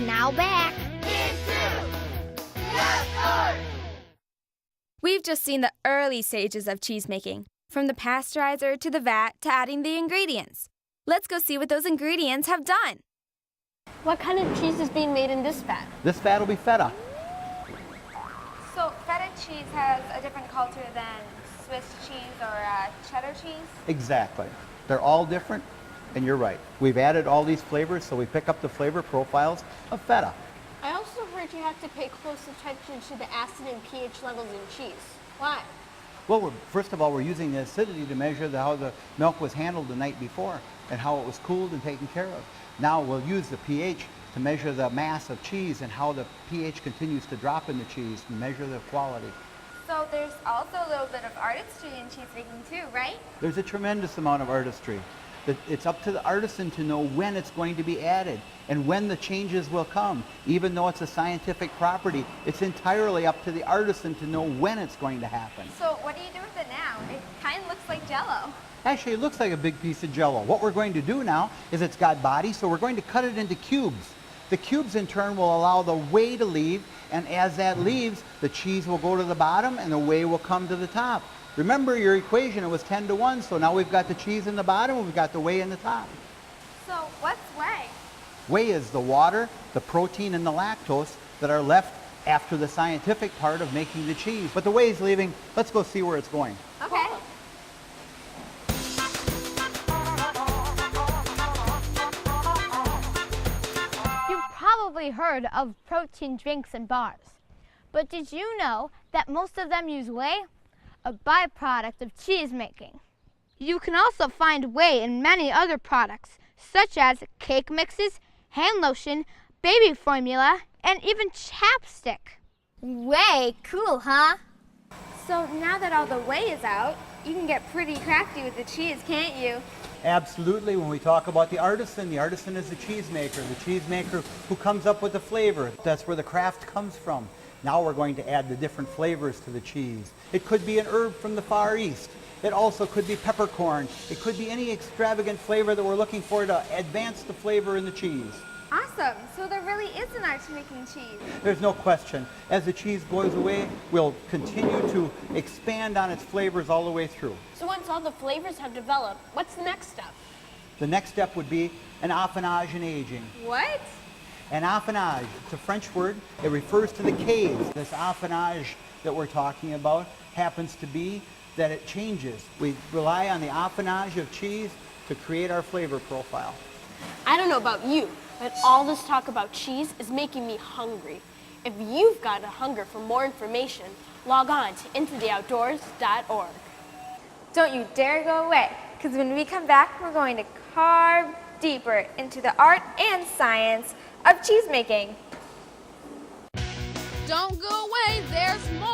Now back. We've just seen the early stages of cheese making, from the pasteurizer to the vat to adding the ingredients. Let's go see what those ingredients have done. What kind of cheese is being made in this vat? This vat will be feta. So feta cheese has a different culture than Swiss cheese or cheddar cheese? Exactly. They're all different, and you're right. We've added all these flavors, so we pick up the flavor profiles of feta. I also heard you have to pay close attention to the acid and pH levels in cheese. Why? Well, first of all, we're using the acidity to measure how the milk was handled the night before and how it was cooled and taken care of. Now we'll use the pH to measure the mass of cheese and how the pH continues to drop in the cheese and measure the quality. So there's also a little bit of artistry in cheese making too, right? There's a tremendous amount of artistry. It's up to the artisan to know when it's going to be added and when the changes will come. Even though it's a scientific property, it's entirely up to the artisan to know when it's going to happen. So what do you do with it now? It kind of looks like Jell-O. Actually, it looks like a big piece of Jell-O. What we're going to do now is it's got body, so we're going to cut it into cubes. The cubes in turn will allow the whey to leave, and as that leaves, the cheese will go to the bottom and the whey will come to the top. Remember your equation, it was 10 to 1, so now we've got the cheese in the bottom and we've got the whey in the top. So what's whey? Whey is the water, the protein, and the lactose that are left after the scientific part of making the cheese. But the whey is leaving. Let's go see where it's going. Okay. You've probably heard of protein drinks and bars, but did you know that most of them use whey, a byproduct of cheese making? You can also find whey in many other products, such as cake mixes, hand lotion, baby formula, and even chapstick. Way cool, huh? So now that all the whey is out, you can get pretty crafty with the cheese, can't you? Absolutely. When we talk about the artisan is the cheesemaker who comes up with the flavor. That's where the craft comes from. Now we're going to add the different flavors to the cheese. It could be an herb from the Far East. It also could be peppercorn. It could be any extravagant flavor that we're looking for to advance the flavor in the cheese. Awesome. So there really is an art to making cheese. There's no question. As the cheese goes away, we'll continue to expand on its flavors all the way through. So once all the flavors have developed, what's the next step? The next step would be an affinage and aging. What? An affinage, it's a French word. It refers to the caves. This affinage that we're talking about happens to be that it changes. We rely on the affinage of cheese to create our flavor profile. I don't know about you, but all this talk about cheese is making me hungry. If you've got a hunger for more information, log on to intotheoutdoors.org. Don't you dare go away, because when we come back, we're going to carve deeper into the art and science of cheese making. Don't go away, there's more.